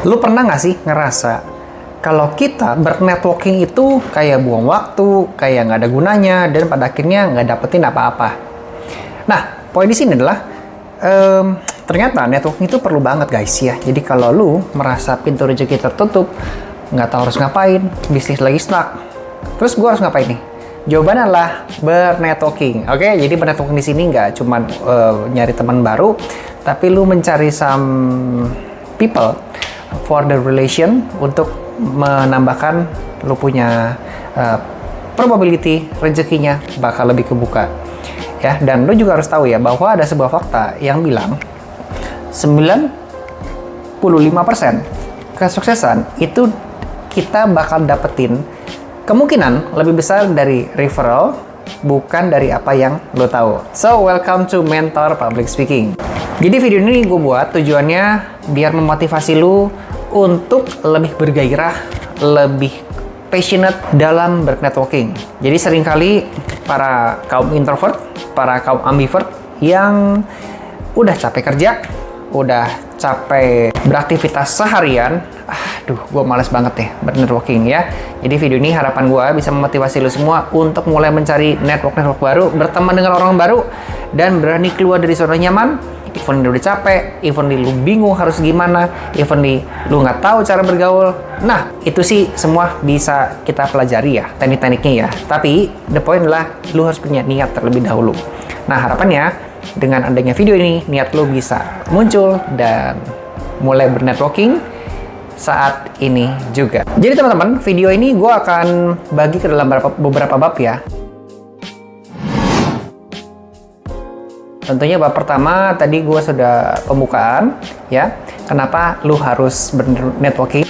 Lu pernah nggak sih ngerasa kalau kita bernetworking itu kayak buang waktu, kayak nggak ada gunanya, dan pada akhirnya nggak dapetin apa-apa? Nah, poin di sini adalah ternyata networking itu perlu banget guys ya. Jadi kalau lu merasa pintu rezeki tertutup, nggak tahu harus ngapain, bisnis lagi stuck, terus gua harus ngapain nih? Jawabannya adalah bernetworking. Oke, jadi bernetworking di sini nggak cuma nyari teman baru, tapi lu mencari some people for the relation untuk menambahkan lu punya probability rezekinya bakal lebih kebuka. Ya, dan lu juga harus tahu ya bahwa ada sebuah fakta yang bilang 95% kesuksesan itu kita bakal dapetin kemungkinan lebih besar dari referral, bukan dari apa yang lo tahu. So, welcome to Mentor Public Speaking. Jadi video ini gue buat tujuannya biar memotivasi lu untuk lebih bergairah, lebih passionate dalam bernetworking. Jadi seringkali para kaum introvert, para kaum ambivert yang udah capek kerja, udah capek beraktivitas seharian, gue males banget deh bernetworking ya. Jadi video ini harapan gue bisa memotivasi lo semua untuk mulai mencari network baru, berteman dengan orang baru, dan berani keluar dari zona nyaman. Even lu udah capek, even lu bingung harus gimana, even lu nggak tahu cara bergaul. Nah, itu sih semua bisa kita pelajari ya, teknik-tekniknya ya. Tapi the point adalah lu harus punya niat terlebih dahulu. Nah, harapannya dengan adanya video ini, niat lu bisa muncul dan mulai bernetworking saat ini juga. Jadi teman-teman, video ini gue akan bagi ke dalam beberapa bab ya. Tentunya bab pertama tadi gue sudah pembukaan ya. Kenapa lu harus bernetworking?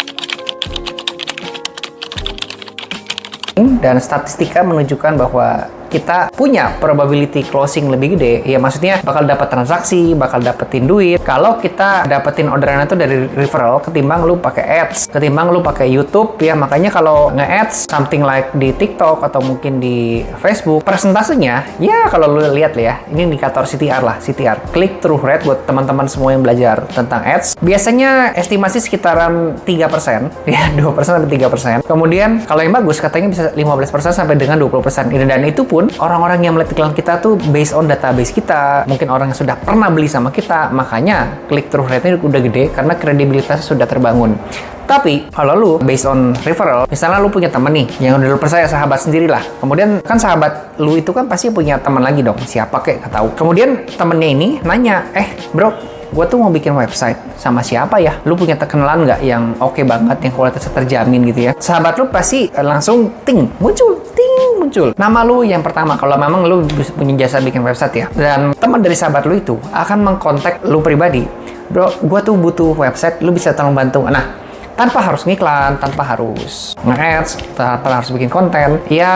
Dan statistika menunjukkan bahwa kita punya probability closing lebih gede, ya maksudnya bakal dapat transaksi, bakal dapetin duit kalau kita dapetin orderan itu dari referral ketimbang lu pakai ads, ketimbang lu pakai YouTube ya. Makanya kalau nge-ads something like di TikTok atau mungkin di Facebook, persentasenya ya kalau lu lihat ya, ini indikator CTR lah, CTR, click through rate buat teman-teman semua yang belajar tentang ads. Biasanya estimasi sekitaran 3% ya, 2% sampai 3%. Kemudian kalau yang bagus katanya bisa 15% sampai dengan 20%. Dan itu pun orang-orang yang melihat iklan kita tuh based on database kita, mungkin orang yang sudah pernah beli sama kita, makanya click through rate-nya udah gede karena kredibilitasnya sudah terbangun. Tapi kalau lu based on referral, misalnya lu punya temen nih yang udah lu percaya, sahabat sendiri lah, kemudian kan sahabat lu itu kan pasti punya teman lagi dong, siapa kek, gak tahu. Kemudian temennya ini nanya, bro, gue tuh mau bikin website sama siapa ya? Lu punya kenalan nggak yang oke banget, yang kualitasnya terjamin gitu ya? Sahabat lu pasti langsung muncul nama lu yang pertama kalau memang lu punya jasa bikin website ya. Dan teman dari sahabat lu itu akan mengkontak lu pribadi, bro, gue tuh butuh website, lu bisa tolong bantu. Nah, tanpa harus ngiklan, tanpa harus nge-ads, tanpa harus bikin konten, ya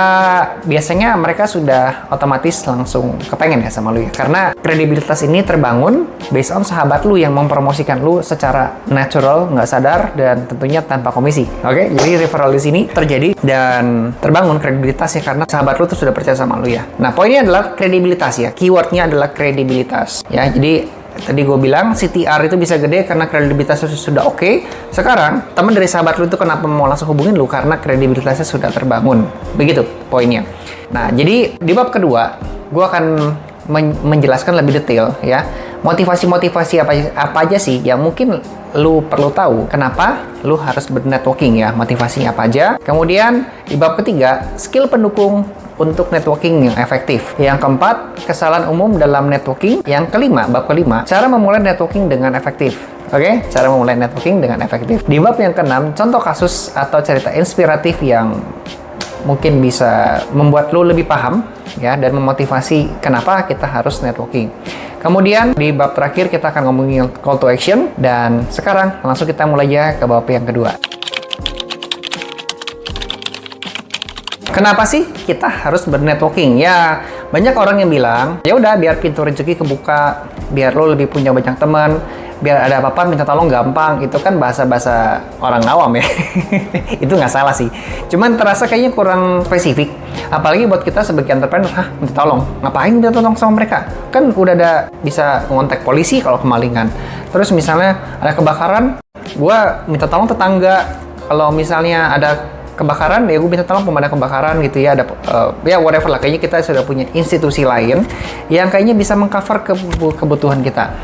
biasanya mereka sudah otomatis langsung kepengen ya sama lu ya. Karena kredibilitas ini terbangun based on sahabat lu yang mempromosikan lu secara natural, nggak sadar, dan tentunya tanpa komisi. Oke, jadi referral di sini terjadi dan terbangun kredibilitasnya karena sahabat lu tuh sudah percaya sama lu ya. Nah, poinnya adalah kredibilitas ya. Keywordnya adalah kredibilitas ya. Jadi tadi gue bilang CTR itu bisa gede karena kredibilitasnya sudah oke. Sekarang teman dari sahabat lu itu kenapa mau langsung hubungin lu? Karena kredibilitasnya sudah terbangun. Begitu poinnya. Nah, jadi di bab kedua gue akan menjelaskan lebih detail ya, motivasi-motivasi apa aja sih yang mungkin lu perlu tahu kenapa lu harus bernetworking ya, motivasinya apa aja. Kemudian di bab ketiga, skill pendukung untuk networking yang efektif. Yang keempat, kesalahan umum dalam networking. Yang kelima, bab kelima, cara memulai networking dengan efektif. Oke, cara memulai networking dengan efektif. Di bab yang keenam, contoh kasus atau cerita inspiratif yang mungkin bisa membuat lo lebih paham ya, dan memotivasi kenapa kita harus networking. Kemudian di bab terakhir kita akan ngomongin call to action. Dan sekarang langsung kita mulai aja ke bab yang kedua. Kenapa sih kita harus bernetworking? Ya, banyak orang yang bilang, ya udah biar pintu rezeki kebuka, biar lo lebih punya banyak teman, biar ada apa-apa minta tolong gampang. Itu kan bahasa-bahasa orang awam ya. Itu nggak salah sih. Cuman terasa kayaknya kurang spesifik. Apalagi buat kita sebagai entrepreneur, minta tolong. Ngapain minta tolong sama mereka? Kan udah ada bisa ngontak polisi kalau kemalingan. Terus misalnya ada kebakaran, gue minta tolong tetangga. Kalau misalnya ada kebakaran, ya gue minta tolong pemadam kebakaran gitu ya. Ada ya whatever lah. Kayaknya kita sudah punya institusi lain yang kayaknya bisa mengcover kebutuhan kita.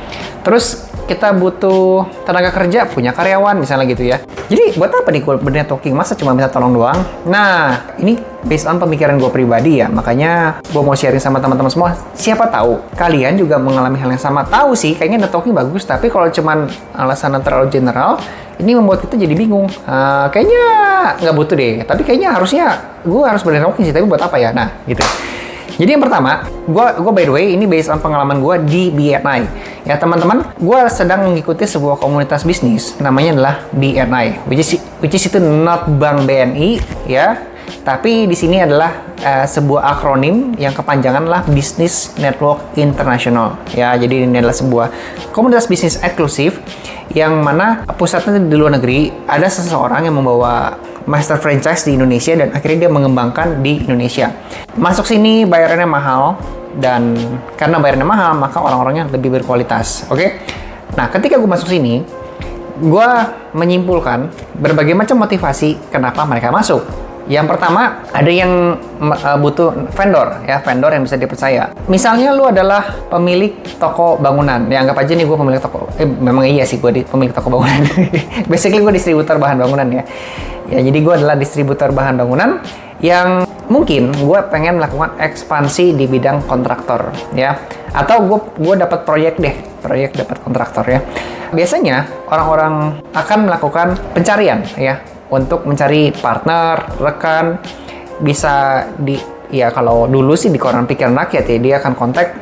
Terus kita butuh tenaga kerja, punya karyawan misalnya gitu ya. Jadi buat apa nih gue bernetworking? Masa cuma minta tolong doang? Nah, ini based on pemikiran gue pribadi ya. Makanya gue mau sharing sama teman-teman semua. Siapa tahu kalian juga mengalami hal yang sama. Tahu sih, kayaknya networking bagus. Tapi kalau cuma alasan terlalu general, ini membuat kita jadi bingung. Kayaknya nggak butuh deh. Tapi kayaknya harusnya gue harus bernetworking sih. Tapi buat apa ya? Nah, gitu. Jadi yang pertama, gue by the way, ini based on pengalaman gue di BNI. Ya teman-teman, gue sedang mengikuti sebuah komunitas bisnis, namanya adalah BNI, which is itu not Bank BNI, ya. Tapi di sini adalah sebuah akronim yang kepanjangan lah Business Network International. Ya, jadi ini adalah sebuah komunitas bisnis eksklusif yang mana pusatnya di luar negeri. Ada seseorang yang membawa master franchise di Indonesia dan akhirnya dia mengembangkan di Indonesia. Masuk sini bayarannya mahal, dan karena bayarannya mahal maka orang-orangnya lebih berkualitas. Oke? Nah, ketika gue masuk sini, gue menyimpulkan berbagai macam motivasi kenapa mereka masuk. Yang pertama, ada yang butuh vendor, ya, vendor yang bisa dipercaya. Misalnya lu adalah pemilik toko bangunan. Ya, anggap aja nih gue pemilik toko. Memang iya sih gue pemilik toko bangunan. Basically gue distributor bahan bangunan ya. Ya, jadi gue adalah distributor bahan bangunan yang mungkin gue pengen melakukan ekspansi di bidang kontraktor, ya. Atau gue dapat proyek dapat kontraktor ya. Biasanya orang-orang akan melakukan pencarian, ya, untuk mencari partner, rekan, bisa ya kalau dulu sih di koran pikiran rakyat ya, dia akan kontak,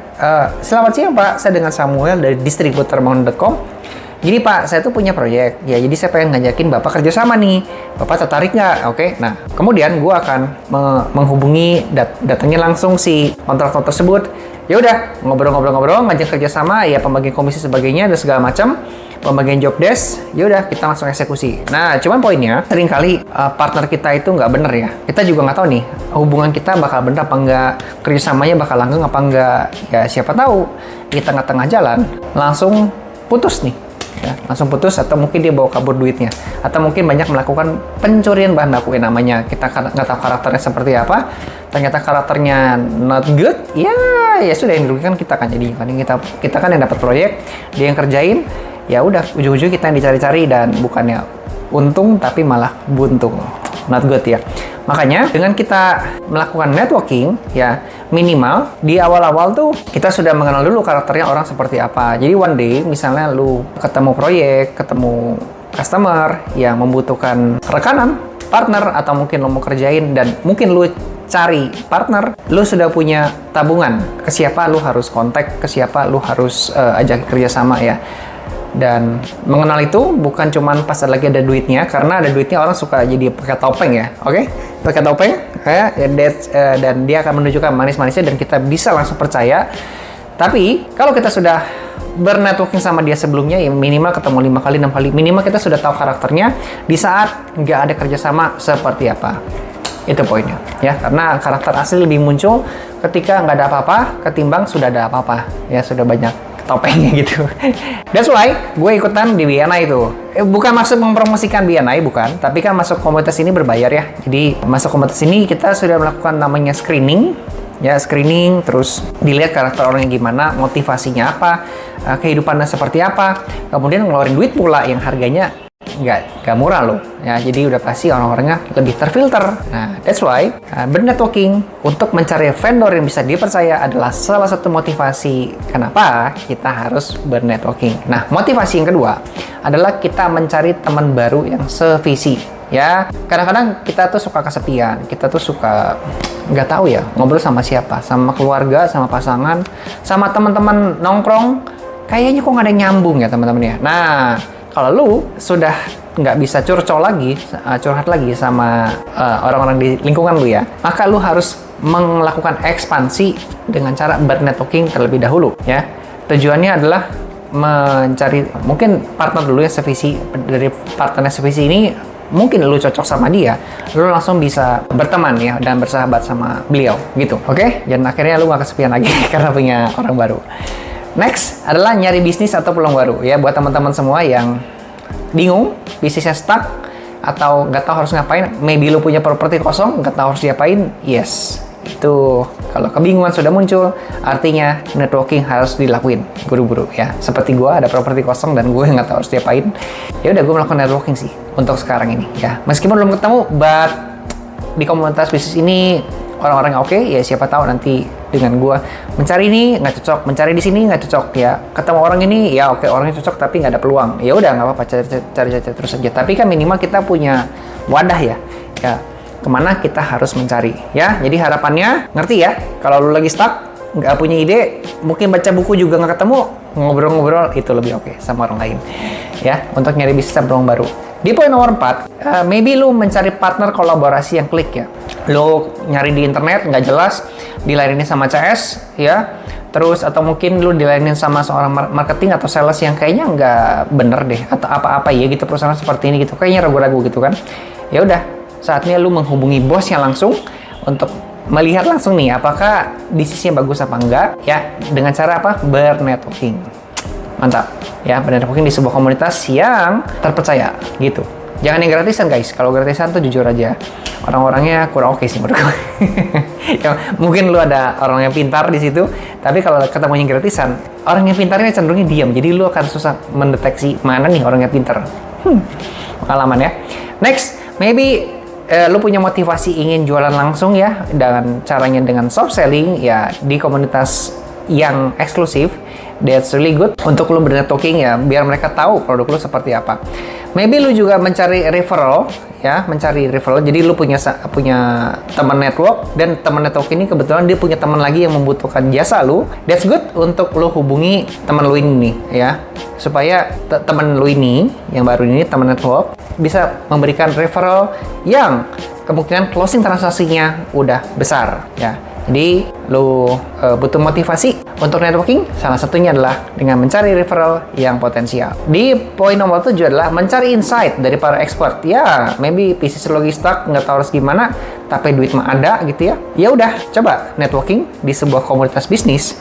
selamat siang Pak, saya dengan Samuel dari distributorbangunan.com. Jadi Pak, saya tuh punya proyek, ya jadi saya pengen ngajakin Bapak kerjasama nih, Bapak tertarik nggak? Oke, nah kemudian gue akan menghubungi datangnya langsung si kontraktor tersebut. Ya udah, ngobrol-ngobrol, ngajak kerjasama, ya pembagian komisi sebagainya dan segala macam. Pembagian job desk, yaudah kita langsung eksekusi. Nah, cuman poinnya, seringkali partner kita itu nggak bener ya. Kita juga nggak tahu nih, hubungan kita bakal bener apa nggak, kerjasamanya bakal langgeng apa nggak. Ya siapa tahu, di tengah-tengah jalan, langsung putus nih. Ya, langsung putus, atau mungkin dia bawa kabur duitnya. Atau mungkin banyak melakukan pencurian bahan baku namanya. Kita nggak tahu karakternya seperti apa. Ternyata karakternya not good, ya sudah, yang dirugikan kita kan. Jadi kita kan yang dapat proyek, dia yang kerjain. Ya udah, ujung-ujungnya kita yang dicari-cari dan bukannya untung tapi malah buntung. Not good ya. Makanya dengan kita melakukan networking, ya minimal di awal-awal tuh kita sudah mengenal dulu karakternya orang seperti apa. Jadi one day misalnya lu ketemu proyek, ketemu customer yang membutuhkan rekanan, partner, atau mungkin lu mau kerjain dan mungkin lu cari partner, lu sudah punya tabungan ke siapa lu harus kontak, ke siapa lu harus ajak kerjasama ya. Dan mengenal itu bukan cuman pas lagi ada duitnya, karena ada duitnya orang suka jadi pakai topeng ya, oke? Pakai topeng, ya, dan dia akan menunjukkan manis-manisnya dan kita bisa langsung percaya. Tapi kalau kita sudah bernetworking sama dia sebelumnya, ya minimal ketemu 5 kali, 6 kali, minimal kita sudah tahu karakternya di saat nggak ada kerjasama seperti apa. Itu poinnya, ya, karena karakter asli lebih muncul ketika nggak ada apa-apa ketimbang sudah ada apa-apa, ya sudah banyak topengnya gitu. That's why gue ikutan di BNI itu. Bukan maksud mempromosikan BNI, bukan. Tapi kan masuk komunitas ini berbayar ya. Jadi masuk komunitas ini kita sudah melakukan namanya screening. Ya, screening, terus dilihat karakter orangnya gimana, motivasinya apa, kehidupannya seperti apa. Kemudian ngeluarin duit pula yang harganya nggak murah loh. Ya, jadi udah pasti orang-orangnya lebih terfilter. Nah, that's why bernetworking untuk mencari vendor yang bisa dipercaya adalah salah satu motivasi kenapa kita harus bernetworking. Nah, motivasi yang kedua adalah kita mencari teman baru yang sevisi. Ya, kadang-kadang kita tuh suka kesepian, kita tuh suka nggak tahu ya ngobrol sama siapa, sama keluarga, sama pasangan, sama teman-teman nongkrong, kayaknya kok nggak ada yang nyambung ya teman-teman ya. Nah, kalau lu sudah nggak bisa curhat lagi sama orang-orang di lingkungan lu ya, maka lu harus melakukan ekspansi dengan cara bernetworking terlebih dahulu ya. Tujuannya adalah mencari mungkin partner dulu yang sevisi. Dari partner sevisi ini mungkin lu cocok sama dia, lu langsung bisa berteman ya dan bersahabat sama beliau gitu, oke? Dan akhirnya lu gak kesepian lagi karena punya orang baru. Next adalah nyari bisnis atau peluang baru ya, buat teman-teman semua yang bingung, bisnisnya stuck, atau nggak tahu harus ngapain, maybe lu punya properti kosong, nggak tahu harus diapain, yes. Itu kalau kebingungan sudah muncul, artinya networking harus dilakuin buru-buru ya. Seperti gue ada properti kosong dan gue nggak tahu harus diapain, ya udah gue melakukan networking sih untuk sekarang ini ya. Meskipun belum ketemu, but di komunitas bisnis ini orang-orang oke, ya siapa tahu nanti dengan gue mencari ini nggak cocok, mencari di sini nggak cocok ya, ketemu orang ini ya oke, orangnya cocok tapi nggak ada peluang, ya udah nggak apa-apa, cari terus aja. Tapi kan minimal kita punya wadah ya kemana kita harus mencari ya. Jadi harapannya ngerti ya, kalau lu lagi stuck nggak punya ide, mungkin baca buku juga nggak ketemu, ngobrol-ngobrol itu lebih oke sama orang lain ya, untuk nyari bisnis peluang baru. Di poin nomor 4, maybe lu mencari partner kolaborasi yang klik ya. Lu nyari di internet nggak jelas, diladenin sama CS ya, terus atau mungkin lu diladenin sama seorang marketing atau sales yang kayaknya nggak bener deh, atau apa-apa ya gitu, perusahaan seperti ini gitu, kayaknya ragu-ragu gitu kan. Ya udah, saatnya lu menghubungi bosnya langsung untuk melihat langsung nih apakah bisnisnya bagus apa enggak ya, dengan cara apa? Bernetworking. Mantap ya, bernetworking di sebuah komunitas yang terpercaya gitu. Jangan yang gratisan guys, kalau gratisan tuh jujur aja orang-orangnya kurang oke sih menurut gue. Ya, mungkin lu ada orang yang pintar di situ, tapi kalau ketemu yang gratisan, orang yang pintarnya cenderungnya diam, jadi lu akan susah mendeteksi mana nih orang yang pintar. Pengalaman ya. Next, maybe lu punya motivasi ingin jualan langsung ya, dengan caranya dengan soft selling ya di komunitas yang eksklusif. That's really good untuk lu bernetworking ya, biar mereka tahu produk lu seperti apa. Maybe lu juga mencari referral ya, jadi lu punya teman network, dan teman network ini kebetulan dia punya teman lagi yang membutuhkan jasa lu. That's good untuk lu hubungi teman lu ini ya, supaya teman lu ini yang baru ini, teman network, bisa memberikan referral yang kemungkinan closing transaksinya udah besar ya. Jadi lu butuh motivasi untuk networking, salah satunya adalah dengan mencari referral yang potensial. Di poin nomor 7 adalah mencari insight dari para expert. Ya, maybe bisnis lagi stuck, nggak tahu harus gimana, tapi duit mah ada gitu ya. Ya udah, coba networking di sebuah komunitas bisnis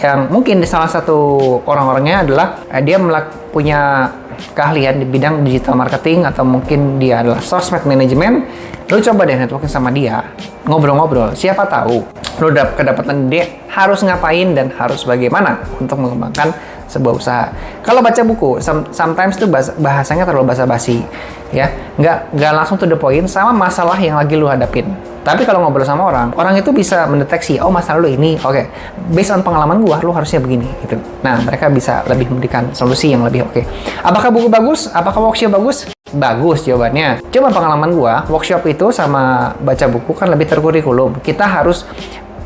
yang mungkin di salah satu orang-orangnya adalah dia punya keahlian di bidang digital marketing, atau mungkin dia adalah sosmed management. Lu coba deh networking sama dia, ngobrol-ngobrol, siapa tahu lu kedapatan ide harus ngapain dan harus bagaimana untuk mengembangkan sebuah usaha. Kalau baca buku, sometimes tuh bahasanya terlalu basa-basi ya, nggak langsung to the point sama masalah yang lagi lu hadapin. Tapi kalau ngobrol sama orang itu bisa mendeteksi, oh masalah lu ini, oke, based on pengalaman gua, lu harusnya begini gitu. Nah, mereka bisa lebih memberikan solusi yang lebih oke. Apakah buku bagus? Apakah workshop bagus? Bagus jawabannya. Cuma pengalaman gua, workshop itu sama baca buku kan lebih terkurikulum. Kita harus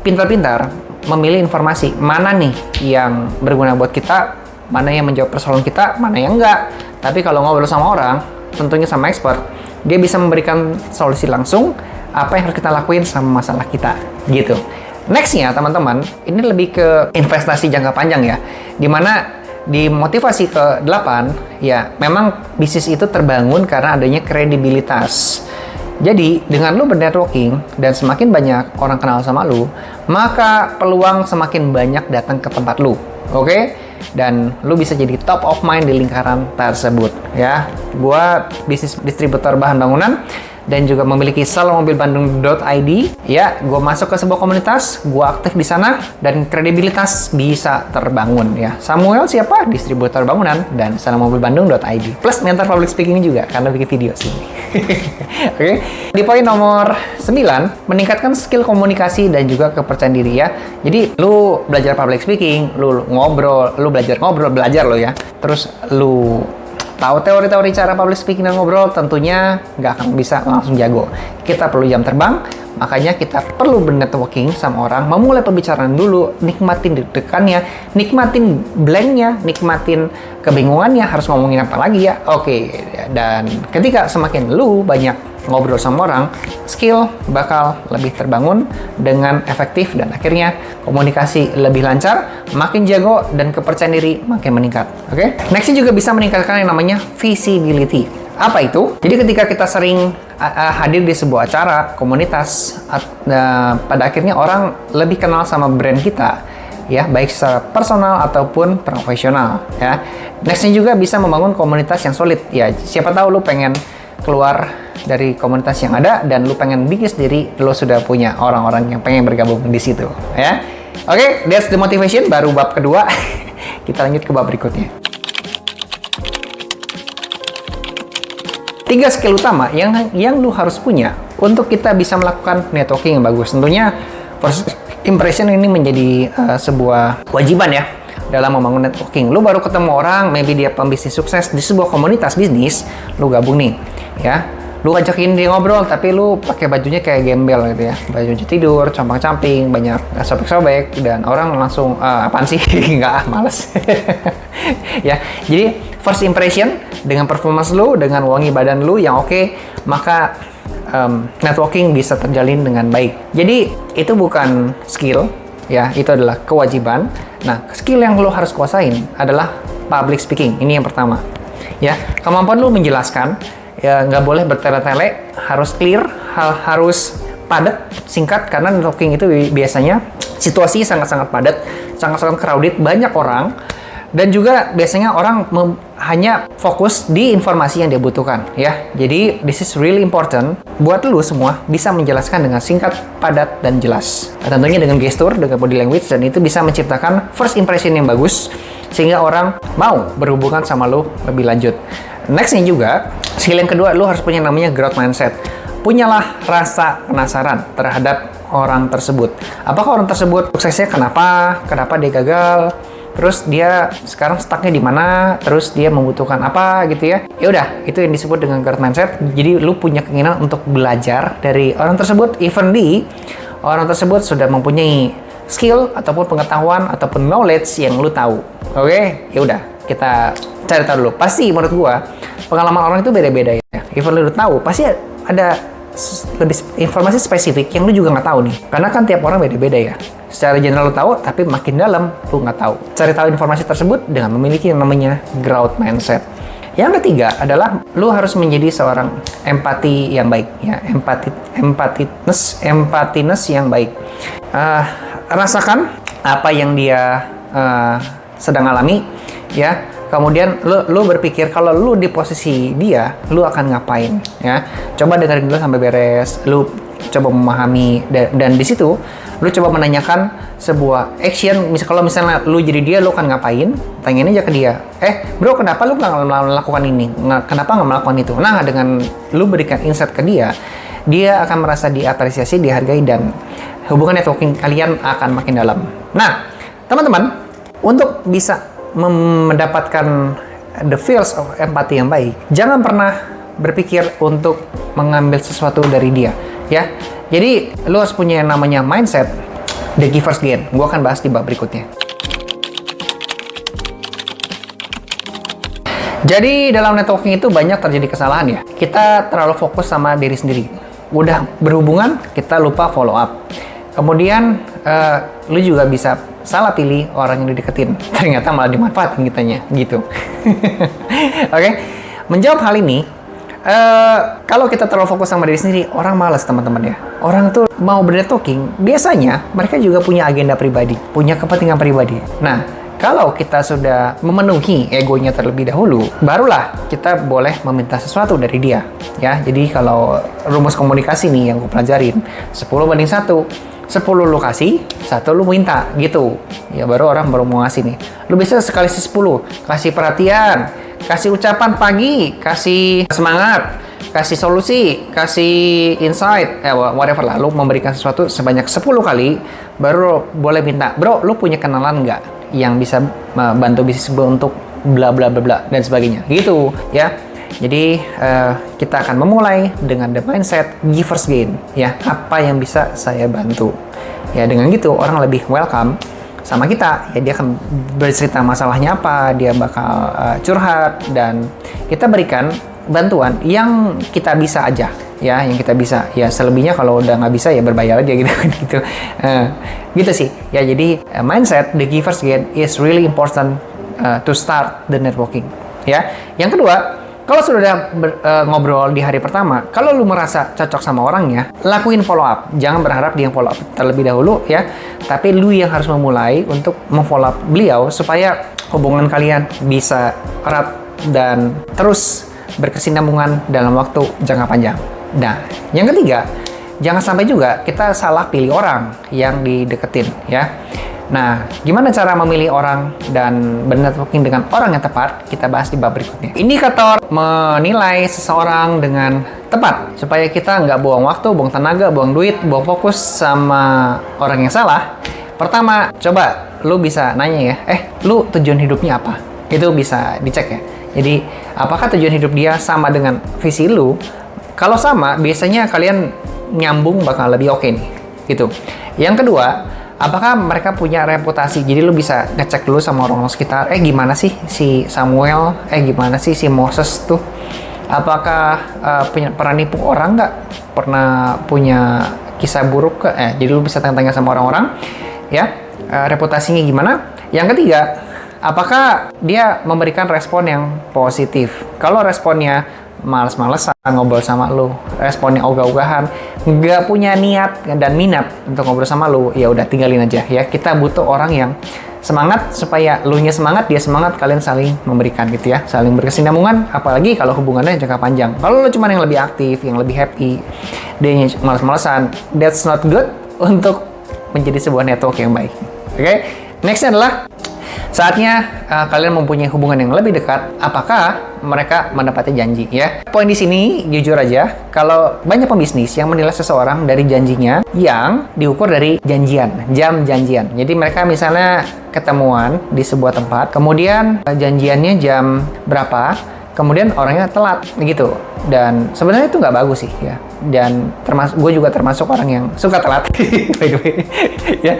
pintar-pintar memilih informasi mana nih yang berguna buat kita, mana yang menjawab persoalan kita, mana yang enggak. Tapi kalau ngobrol sama orang, tentunya sama expert, dia bisa memberikan solusi langsung apa yang harus kita lakuin sama masalah kita gitu. Nextnya teman-teman, ini lebih ke investasi jangka panjang ya, dimana di motivasi ke-8 ya, memang bisnis itu terbangun karena adanya kredibilitas. Jadi dengan lu bernetworking dan semakin banyak orang kenal sama lu, maka peluang semakin banyak datang ke tempat lu. Oke? Dan lu bisa jadi top of mind di lingkaran tersebut ya. Gua bisnis distributor bahan bangunan dan juga memiliki salonmobilbandung.id ya. Gue masuk ke sebuah komunitas, gue aktif di sana, dan kredibilitas bisa terbangun ya. Samuel siapa? Distributor bangunan dan salonmobilbandung.id. Plus mentor public speaking juga karena bikin video sih. Oke. Di poin nomor 9, meningkatkan skill komunikasi dan juga kepercayaan diri ya. Jadi lu belajar public speaking, lu ngobrol, lu belajar lo ya. Terus lu tahu teori-teori cara public speaking dan ngobrol, tentunya nggak akan bisa langsung jago. Kita perlu jam terbang, makanya kita perlu bernetworking sama orang, memulai pembicaraan dulu, nikmatin deg-degannya, nikmatin blanknya, nikmatin kebingungannya, harus ngomongin apa lagi ya. Oke, dan ketika semakin lu banyak ngobrol sama orang, skill bakal lebih terbangun dengan efektif, dan akhirnya komunikasi lebih lancar, makin jago, dan kepercayaan diri makin meningkat. Oke? Nextnya juga bisa meningkatkan yang namanya visibility. Apa itu? Jadi ketika kita sering hadir di sebuah acara komunitas, pada akhirnya orang lebih kenal sama brand kita ya, baik secara personal ataupun profesional ya. Nextnya juga bisa membangun komunitas yang solid ya. Siapa tahu lu pengen keluar dari komunitas yang ada dan lu pengen bikin sendiri, lu sudah punya orang-orang yang pengen bergabung di situ ya. Oke, that's the motivation, baru bab kedua. Kita lanjut ke bab berikutnya. 3 skill utama yang lu harus punya untuk kita bisa melakukan networking yang bagus. Tentunya first impression ini menjadi sebuah kewajiban ya dalam membangun networking. Lu baru ketemu orang, maybe dia pembisnis sukses di sebuah komunitas bisnis, lu gabung nih ya. Lu ajakin dia ngobrol, tapi lu pakai bajunya kayak gembel gitu ya. Baju tidur, compang-camping, banyak sobek-sobek, dan orang langsung, apaan sih? Nggak, males. Ya, jadi first impression dengan performance lu, dengan wangi badan lu yang oke, maka networking bisa terjalin dengan baik. Jadi, itu bukan skill, ya, itu adalah kewajiban. Nah, skill yang lu harus kuasain adalah public speaking. Ini yang pertama. Ya, kemampuan lu menjelaskan, ya nggak boleh bertele-tele, harus clear, harus padat, singkat, karena networking itu biasanya situasinya sangat-sangat padat, sangat-sangat crowded, banyak orang, dan juga biasanya orang hanya fokus di informasi yang dia butuhkan ya. Jadi this is really important buat lu semua bisa menjelaskan dengan singkat, padat, dan jelas. Tentunya dengan gestur, dengan body language, dan itu bisa menciptakan first impression yang bagus sehingga orang mau berhubungan sama lu lebih lanjut. Nextnya juga, skill yang kedua, lu harus punya namanya growth mindset. Punyalah rasa penasaran terhadap orang tersebut. Apakah orang tersebut suksesnya kenapa dia gagal, terus dia sekarang stucknya di mana, terus dia membutuhkan apa gitu ya. Ya udah, itu yang disebut dengan growth mindset. Jadi lu punya keinginan untuk belajar dari orang tersebut, even orang tersebut sudah mempunyai skill ataupun pengetahuan ataupun knowledge yang lu tahu. Oke, ya udah, kita cari tahu dulu. Pasti menurut gua pengalaman orang itu beda-beda ya. Even lu tahu, pasti ada lebih informasi spesifik yang lu juga nggak tahu nih. Karena kan tiap orang beda-beda ya. Secara general lu tahu, tapi makin dalam lu nggak tahu. Cari tahu informasi tersebut dengan memiliki yang namanya growth mindset. Yang ketiga adalah lu harus menjadi seorang empati yang baik ya. Empathiness yang baik. Rasakan apa yang dia sedang alami ya. Kemudian lu berpikir kalau lu di posisi dia, lu akan ngapain ya. Coba dengerin dulu sampai beres, lu coba memahami, dan di situ lu coba menanyakan sebuah action. Kalau misalnya lu jadi dia, lu akan ngapain? Tanyain aja ke dia, bro, kenapa lu nggak melakukan ini? Kenapa nggak melakukan itu? Nah, dengan lu berikan insight ke dia akan merasa diapresiasi, dihargai, dan hubungan networking kalian akan makin dalam. Nah, teman-teman, untuk bisa mendapatkan the feels of empathy yang baik, jangan pernah berpikir untuk mengambil sesuatu dari dia ya. Jadi lu harus punya yang namanya mindset the giver's gain. Gua akan bahas di bab berikutnya. Jadi dalam networking itu banyak terjadi kesalahan ya. Kita terlalu fokus sama diri sendiri. Udah berhubungan, kita lupa follow up. Kemudian lu juga bisa salah pilih orang yang dideketin. Ternyata malah dimanfaatin kitanya gitu. Oke. Menjawab hal ini, kalau kita terlalu fokus sama diri sendiri, orang malas teman-teman ya. Orang tuh mau bernetworking, biasanya mereka juga punya agenda pribadi, punya kepentingan pribadi. Nah, kalau kita sudah memenuhi egonya terlebih dahulu, barulah kita boleh meminta sesuatu dari dia ya. Jadi kalau rumus komunikasi nih yang gue pelajarin, 10:1. 10 lu kasih, 1 lu minta gitu. Ya baru orang baru mau ngasih nih. Lu bisa sekali 10, kasih perhatian, kasih ucapan pagi, kasih semangat, kasih solusi, kasih insight, whatever lah. Lu memberikan sesuatu sebanyak 10 kali, baru boleh minta, bro, lu punya kenalan nggak yang bisa bantu bisnis gue untuk bla bla bla bla dan sebagainya gitu ya. Jadi kita akan memulai dengan the mindset giver's gain ya. Apa yang bisa saya bantu ya. Dengan gitu orang lebih welcome sama kita ya. Dia akan bercerita masalahnya apa, dia bakal curhat, dan kita berikan bantuan yang kita bisa aja ya, yang kita bisa ya. Selebihnya kalau udah nggak bisa ya berbayar aja gitu gitu. Gitu sih ya. Jadi mindset the giver's gain is really important to start the networking ya. Yang kedua, Kalau sudah ngobrol di hari pertama, kalau lu merasa cocok sama orangnya, lakuin follow up. Jangan berharap dia yang follow up terlebih dahulu ya, tapi lu yang harus memulai untuk memfollow up beliau supaya hubungan kalian bisa erat dan terus berkesinambungan dalam waktu jangka panjang. Nah, yang ketiga, jangan sampai juga kita salah pilih orang yang dideketin ya. Nah, gimana cara memilih orang dan bernetworking dengan orang yang tepat? Kita bahas di bab berikutnya. Indikator menilai seseorang dengan tepat supaya kita nggak buang waktu, buang tenaga, buang duit, buang fokus sama orang yang salah. Pertama, coba lu bisa nanya ya, lu tujuan hidupnya apa? Itu bisa dicek ya. Jadi, apakah tujuan hidup dia sama dengan visi lu? Kalau sama, biasanya kalian nyambung bakal lebih oke nih. Gitu. Yang kedua, apakah mereka punya reputasi? Jadi lu bisa ngecek dulu sama orang-orang sekitar, gimana sih si Samuel, gimana sih si Moses tuh? Apakah pernah nipu orang nggak? Pernah punya kisah buruk ke? Jadi lu bisa tanya-tanya sama orang-orang, ya, reputasinya gimana? Yang ketiga, apakah dia memberikan respon yang positif? Kalau responnya males-malesan ngobrol sama lu, responnya ogah-ogahan, nggak punya niat dan minat untuk ngobrol sama lu, ya udah tinggalin aja ya. Kita butuh orang yang semangat supaya lu nya semangat, dia semangat, kalian saling memberikan gitu ya, saling berkesinambungan, apalagi kalau hubungannya jangka panjang. Kalau lu cuma yang lebih aktif, yang lebih happy, dia males-malesan, that's not good untuk menjadi sebuah network yang baik. Oke? Nextnya adalah saatnya kalian mempunyai hubungan yang lebih dekat. Apakah mereka mendapati janji ya? Poin di sini jujur aja, kalau banyak pembisnis yang menilai seseorang dari janjinya yang diukur dari janjian, jam janjian. Jadi mereka misalnya ketemuan di sebuah tempat, kemudian janjiannya jam berapa, kemudian orangnya telat begitu. Dan sebenarnya itu nggak bagus sih ya. Dan gue juga termasuk orang yang suka telat, by the way. Ya.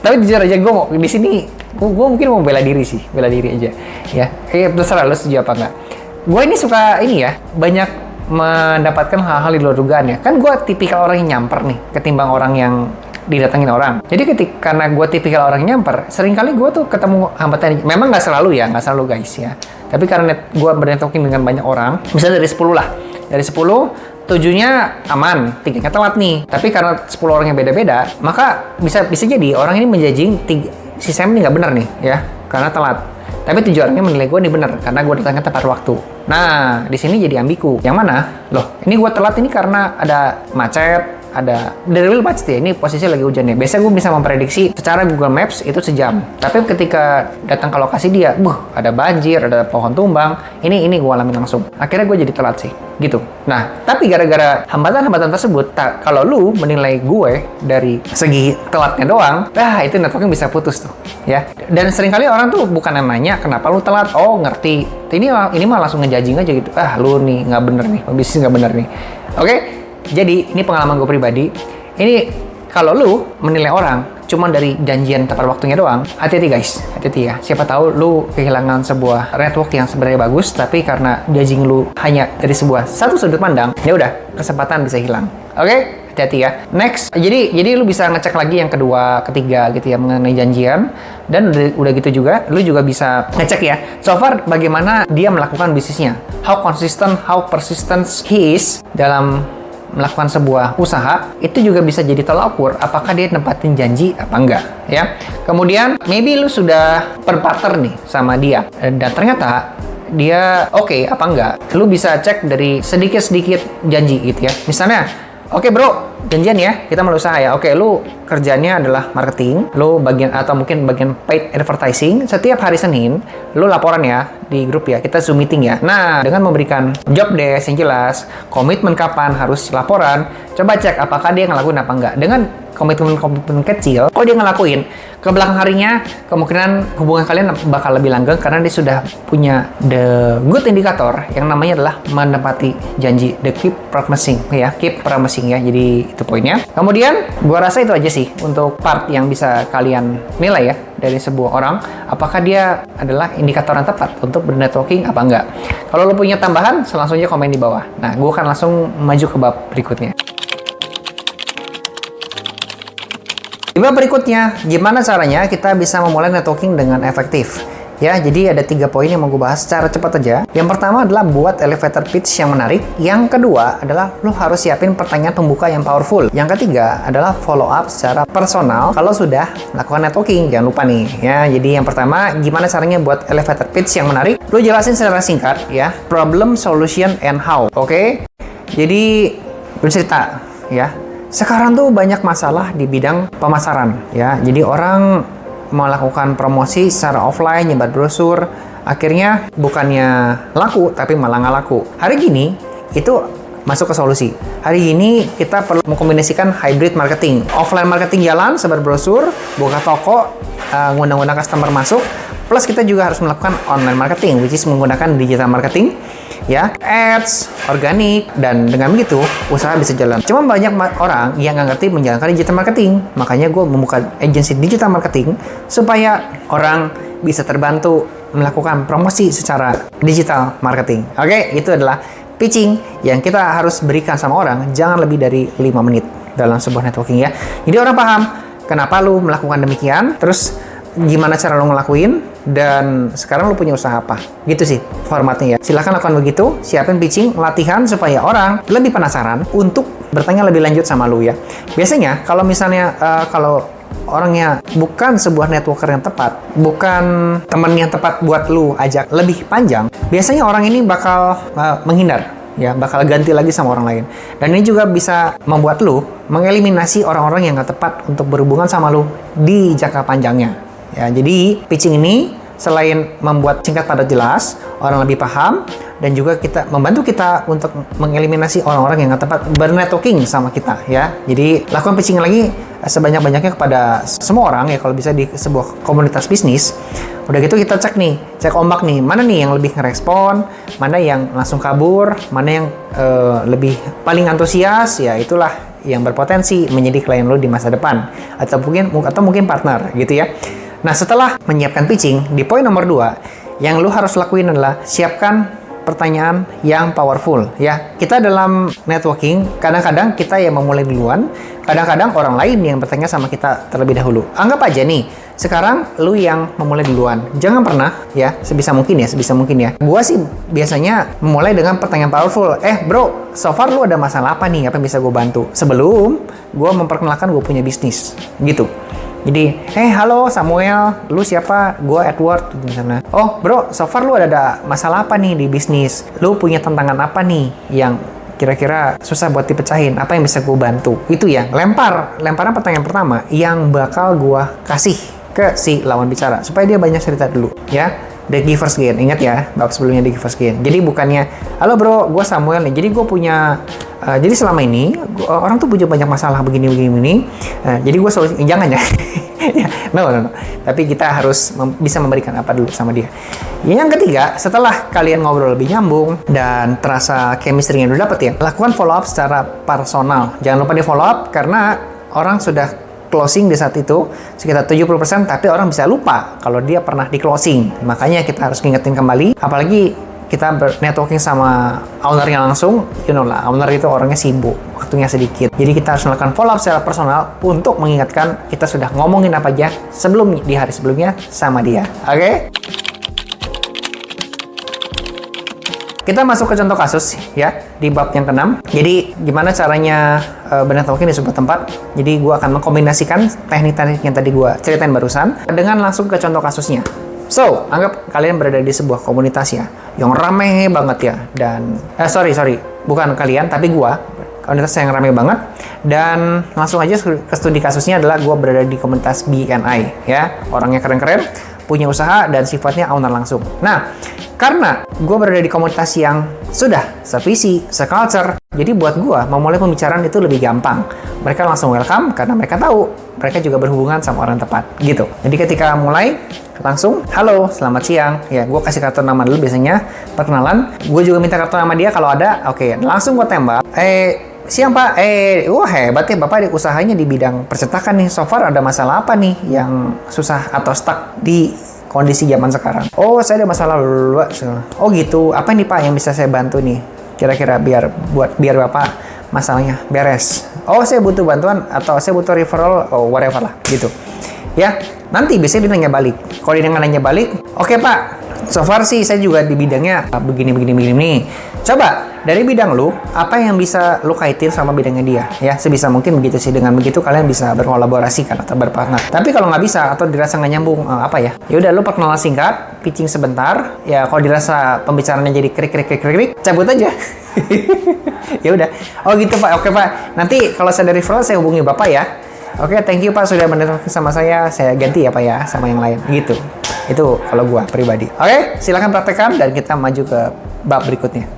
Tapi jujur aja gue mau di sini, gue mungkin mau bela diri aja. Ya, terserah lo setuju apa nggak. Gue ini suka ini ya, banyak mendapatkan hal-hal di luar dugaan ya. Kan gue tipikal orang yang nyamper nih, ketimbang orang yang didatengin orang. Jadi karena gue tipikal orang yang nyamper, seringkali gue tuh ketemu hambatan. Memang nggak selalu guys ya. Tapi karena gue bernetworking dengan banyak orang, misalnya dari 10 lah. Dari 10, 7-nya aman, 3-nya telat nih. Tapi karena 10 orang yang beda-beda, maka bisa jadi orang ini menjudging si Sam ini nggak benar nih ya, karena telat. Tapi 7 orangnya menilai gue ini benar karena gue datangnya tepat waktu. Nah, di sini jadi ambigu. Yang mana? Loh, ini gue telat ini karena ada macet, ada dari real macet ya, ini posisinya lagi hujan ya. Biasanya gue bisa memprediksi secara Google Maps itu sejam. Tapi ketika datang ke lokasi dia, ada banjir, ada pohon tumbang. Ini gue alami langsung. Akhirnya gue jadi telat sih, gitu. Nah, tapi gara-gara hambatan-hambatan tersebut, kalau lu menilai gue dari segi telatnya doang, itu networking bisa putus tuh, ya. Dan seringkali orang tuh bukan yang nanya kenapa lu telat, oh ngerti. Ini mah langsung ngejudging aja gitu. Lu nih nggak bener nih, bisnis nggak bener nih. Oke? Jadi, ini pengalaman gue pribadi. Ini kalau lu menilai orang cuma dari janjian tepat waktunya doang, hati-hati guys, hati-hati ya. Siapa tahu lu kehilangan sebuah network yang sebenarnya bagus, tapi karena judging lu hanya dari satu sudut pandang, ya udah, kesempatan bisa hilang. Oke? Hati-hati ya. Next, jadi lu bisa ngecek lagi yang kedua, ketiga gitu ya mengenai janjian. Dan udah gitu juga, lu juga bisa ngecek ya, so far bagaimana dia melakukan bisnisnya. How consistent, how persistent he is dalam melakukan sebuah usaha. Itu juga bisa jadi tolak ukur apakah dia nempatin janji apa enggak ya. Kemudian maybe lu sudah berpartner nih sama dia dan ternyata dia oke apa enggak. Lu bisa cek dari sedikit-sedikit janji gitu ya. Misalnya, oke bro, janjian ya, kita mulai usaha ya. Oke, lu kerjanya adalah marketing, lu bagian atau mungkin bagian paid advertising. Setiap hari Senin, lu laporan ya di grup ya, kita Zoom meeting ya. Nah, dengan memberikan job desk yang jelas, komitmen kapan harus laporan, coba cek apakah dia ngelakuin apa enggak. Dengan komitmen kecil, kalau dia ngelakuin, ke belakang harinya kemungkinan hubungan kalian bakal lebih langgeng karena dia sudah punya the good indicator yang namanya adalah menepati janji, the keep promising ya, keep promising ya. Jadi itu poinnya. Kemudian gua rasa itu aja sih untuk part yang bisa kalian nilai ya dari sebuah orang, apakah dia adalah indikator yang tepat untuk bernetworking apa enggak. Kalau lo punya tambahan, langsung aja komen di bawah. Nah, gua akan langsung maju ke bab berikutnya. Di bab berikutnya, gimana caranya kita bisa memulai networking dengan efektif? Ya, jadi ada 3 poin yang mau gue bahas secara cepat aja. Yang pertama adalah buat elevator pitch yang menarik. Yang kedua adalah lo harus siapin pertanyaan pembuka yang powerful. Yang ketiga adalah follow up secara personal kalau sudah lakukan networking. Jangan lupa nih ya. Jadi yang pertama, gimana caranya buat elevator pitch yang menarik? Lo jelasin secara singkat ya, problem, solution, and how. Oke? Jadi bercerita ya. Sekarang tuh banyak masalah di bidang pemasaran ya. Jadi orang melakukan promosi secara offline, nyebar brosur, akhirnya bukannya laku tapi malah nggak laku. Hari gini itu masuk ke solusi. Hari ini kita perlu mengkombinasikan hybrid marketing. Offline marketing jalan, sebar brosur, buka toko, ngundang-undang customer masuk, plus kita juga harus melakukan online marketing, which is menggunakan digital marketing, ya, ads, organik, dan dengan begitu usaha bisa jalan. Cuma banyak orang yang nggak ngerti menjalankan digital marketing. Makanya gue membuka agensi digital marketing supaya orang bisa terbantu melakukan promosi secara digital marketing. Oke, itu adalah pitching yang kita harus berikan sama orang, jangan lebih dari 5 menit dalam sebuah networking ya. Jadi orang paham kenapa lu melakukan demikian, terus gimana cara lo ngelakuin, dan sekarang lo punya usaha apa. Gitu sih formatnya ya. Silahkan lakukan begitu, siapin pitching, latihan supaya orang lebih penasaran untuk bertanya lebih lanjut sama lo ya. Biasanya kalau misalnya kalau orangnya bukan sebuah networker yang tepat, bukan teman yang tepat buat lo ajak lebih panjang, biasanya orang ini bakal menghindar ya, bakal ganti lagi sama orang lain. Dan ini juga bisa membuat lo mengeliminasi orang-orang yang gak tepat untuk berhubungan sama lo di jangka panjangnya. Ya, jadi pitching ini selain membuat singkat padat jelas, orang lebih paham, dan juga membantu kita untuk mengeliminasi orang-orang yang nggak tepat bernetworking sama kita ya. Jadi lakukan pitching lagi sebanyak-banyaknya kepada semua orang ya kalau bisa di sebuah komunitas bisnis. Udah gitu kita cek ombak nih, mana nih yang lebih ngerespon, mana yang langsung kabur, mana yang lebih paling antusias, ya itulah yang berpotensi menjadi klien lo di masa depan atau mungkin partner gitu ya. Nah, setelah menyiapkan pitching, di poin nomor 2, yang lu harus lakuin adalah siapkan pertanyaan yang powerful ya. Kita dalam networking, kadang-kadang kita yang memulai duluan, kadang-kadang orang lain yang bertanya sama kita terlebih dahulu. Anggap aja nih, sekarang lu yang memulai duluan. Jangan pernah ya, sebisa mungkin ya. Gua sih biasanya memulai dengan pertanyaan powerful. Bro, so far lu ada masalah apa nih? Apa yang bisa gue bantu? Sebelum gua memperkenalkan gue punya bisnis gitu. Jadi, halo Samuel, lu siapa? Gue Edward, misalnya. Oh bro, so far lu ada masalah apa nih di bisnis? Lu punya tantangan apa nih yang kira-kira susah buat dipecahin? Apa yang bisa gue bantu? Itu ya, lemparan pertanyaan pertama yang bakal gue kasih ke si lawan bicara, supaya dia banyak cerita dulu, ya. The Giver's Gain, ingat ya, bab sebelumnya The Giver's Gain. Jadi bukannya, halo bro, gue Samuel nih, jadi gue punya jadi selama ini orang tuh punya banyak masalah begini. Jadi gue solusi, jangan ya. no. Tapi kita harus bisa memberikan apa dulu sama dia. Yang ketiga, setelah kalian ngobrol lebih nyambung dan terasa chemistry-nya udah dapet ya, lakukan follow up secara personal. Jangan lupa di follow up karena orang sudah closing di saat itu sekitar 70%, tapi orang bisa lupa kalau dia pernah di closing. Makanya kita harus ngingetin kembali, apalagi kita networking sama ownernya langsung, lah, owner itu orangnya sibuk, waktunya sedikit. Jadi kita harus melakukan follow up secara personal untuk mengingatkan kita sudah ngomongin apa aja di hari sebelumnya sama dia. Oke? Kita masuk ke contoh kasus ya, di bab yang ke-6. Jadi gimana caranya bernetworking di sebuah tempat. Jadi gue akan mengkombinasikan teknik-teknik yang tadi gue ceritain barusan dengan langsung ke contoh kasusnya. So, anggap kalian berada di sebuah komunitas ya, yang rame banget ya, dan sorry, bukan kalian, tapi gua, komunitas yang rame banget, dan langsung aja ke studi kasusnya adalah gua berada di komunitas BNI ya, orangnya keren-keren, punya usaha, dan sifatnya owner langsung. Nah, karena gua berada di komunitas yang sudah sevisi, seculture, jadi buat gua memulai pembicaraan itu lebih gampang. Mereka langsung welcome karena mereka tahu mereka juga berhubungan sama orang tepat gitu. Jadi ketika mulai langsung, halo, selamat siang. Ya, gue kasih kartu nama dulu biasanya, perkenalan. Gue juga minta kartu nama dia kalau ada. Oke, langsung gue tembak. Siang pak. Wah hebat ya bapak, usahanya di bidang percetakan nih. So far ada masalah apa nih yang susah atau stuck di kondisi zaman sekarang? Oh, saya ada masalah dulu. Oh gitu. Apa nih pak yang bisa saya bantu nih? Kira-kira biar bapak masalahnya beres. Oh, saya butuh bantuan atau saya butuh referral, whatever lah gitu. Ya, nanti biasanya dia nanya balik. Kalau dia nanya balik, oke Pak, so far sih saya juga di bidangnya begini nih. Coba dari bidang lu, apa yang bisa lu kaitin sama bidangnya dia? Ya, sebisa mungkin begitu sih. Dengan begitu kalian bisa berkolaborasi kan atau berpartner. Tapi kalau nggak bisa atau dirasa nggak nyambung, apa ya? Ya udah lu perkenalan singkat, pitching sebentar. Ya kalau dirasa pembicaraannya jadi krik, cabut aja. Ya udah. Oh gitu Pak. Oke Pak. Nanti kalau saya dari referral saya hubungi Bapak ya. Oke, thank you Pak sudah menetworking sama saya. Saya ganti ya Pak ya sama yang lain. Gitu. Itu kalau gua pribadi. Oke, silakan praktekkan dan kita maju ke bab berikutnya.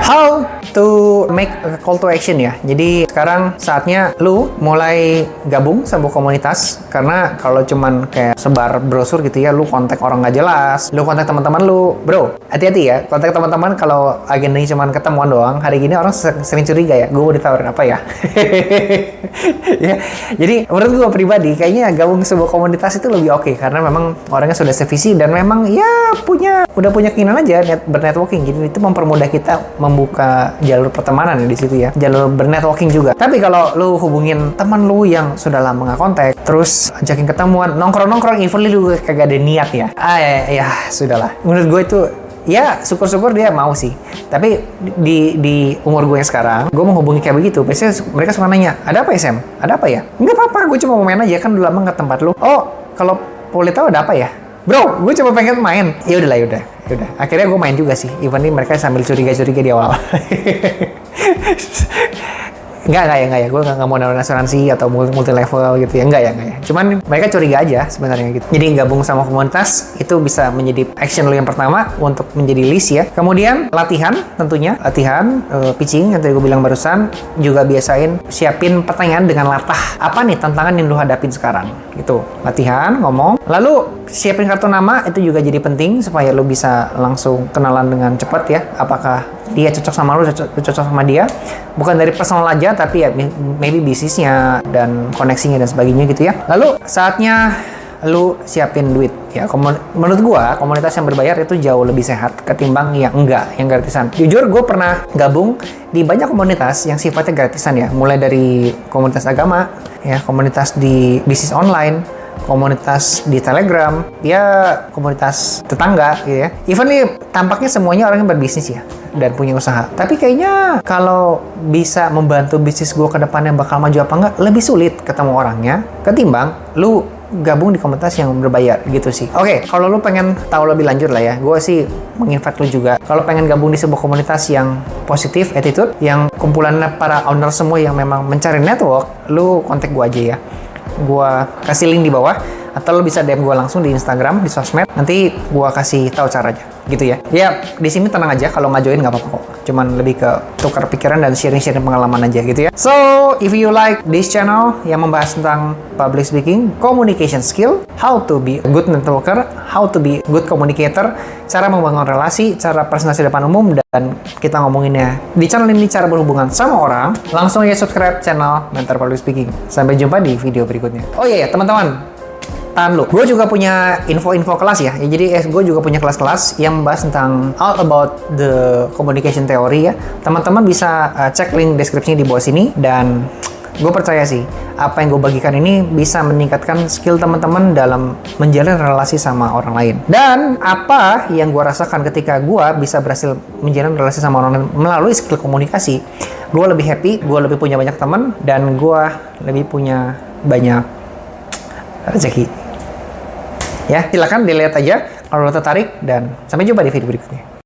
How to make a call to action ya. Jadi sekarang saatnya lu mulai gabung sama komunitas, karena kalau cuman kayak sebar brosur gitu ya, lu kontak orang nggak jelas, lu kontak teman-teman lu, bro, hati-hati ya. Kontak teman-teman kalau agendanya cuman ketemuan doang. Hari gini orang sering curiga ya, gue mau ditawarin apa ya. Ya, jadi menurut gue pribadi kayaknya gabung sebuah komunitas itu lebih oke, karena memang orangnya sudah sevisi dan memang ya udah punya keinginan aja bernetworking. Jadi itu mempermudah kita membuka jalur pertemanan ya di situ ya, jalur bernetworking juga. Tapi kalau lu hubungin teman lu yang sudah lama nggak kontak, terus ajakin ketemuan, nongkrong eventnya juga kagak ada niat ya. Ya sudahlah. Menurut gue itu ya syukur-syukur dia mau sih. Tapi di umur gue yang sekarang, gue mau hubungi kayak begitu. Biasanya mereka suka nanya, ada apa ya Sam? Ada apa ya? Nggak apa-apa, gue cuma mau main aja, kan udah lama nggak tempat lu. Oh, kalau boleh tahu ada apa ya? Bro, gue cuma pengen main. Ya udah. Akhirnya gue main juga sih. Even ini mereka sambil curiga-curiga di awal. Enggak ya. Gue nggak mau nawarin asuransi atau multi level gitu ya. Enggak ya. Cuman mereka curiga aja sebenarnya gitu. Jadi gabung sama komunitas itu bisa menjadi action lo yang pertama untuk menjadi list ya. Kemudian latihan tentunya. Pitching yang tadi gue bilang barusan. Juga biasain siapin pertanyaan dengan latah. Apa nih tantangan yang lo hadapin sekarang? Gitu. Latihan, ngomong. Lalu siapin kartu nama, itu juga jadi penting supaya lo bisa langsung kenalan dengan cepat ya. Apakah dia cocok sama lo, cocok sama dia. Bukan dari personal aja, tapi ya maybe bisnisnya dan koneksinya dan sebagainya gitu ya. Lalu saatnya lu siapin duit ya. Menurut gua komunitas yang berbayar itu jauh lebih sehat ketimbang yang enggak, yang gratisan. Jujur gue pernah gabung di banyak komunitas yang sifatnya gratisan ya, mulai dari komunitas agama ya, komunitas di bisnis online, komunitas di Telegram, ya komunitas tetangga gitu ya. Even nih tampaknya semuanya orang yang berbisnis ya dan punya usaha. Tapi kayaknya kalau bisa membantu bisnis gue ke depannya bakal maju apa enggak, lebih sulit ketemu orangnya ketimbang lu gabung di komunitas yang berbayar gitu sih. Oke, kalau lu pengen tahu lebih lanjut lah ya, gue sih menginvite lu juga. Kalau pengen gabung di sebuah komunitas yang positif attitude, yang kumpulannya para owner semua yang memang mencari network, lu kontak gue aja ya. Gua kasih link di bawah, atau lo bisa DM gue langsung di Instagram, di sosmed. Nanti gue kasih tahu caranya, gitu ya. Ya, di sini tenang aja, kalau nggak join nggak apa-apa kok. Cuman lebih ke tukar pikiran dan sharing-sharing pengalaman aja, gitu ya. So, if you like this channel yang membahas tentang public speaking, communication skill, how to be a good networker, how to be good communicator, cara membangun relasi, cara presentasi depan umum, dan kita ngomonginnya di channel ini cara berhubungan sama orang, langsung aja subscribe channel Mentor Public Speaking. Sampai jumpa di video berikutnya. Oh iya, teman-teman. Tahan lu. Gue juga punya info-info kelas ya. Jadi gue juga punya kelas-kelas yang membahas tentang all about the communication theory ya. Teman-teman bisa cek link deskripsinya di bawah sini. Dan gue percaya sih, apa yang gue bagikan ini bisa meningkatkan skill teman-teman dalam menjalin relasi sama orang lain. Dan apa yang gue rasakan ketika gue bisa berhasil menjalin relasi sama orang lain melalui skill komunikasi, gue lebih happy, gue lebih punya banyak teman, dan gue lebih punya banyak rezeki. Ya, silakan dilihat aja kalau lo tertarik, dan sampai jumpa di video berikutnya.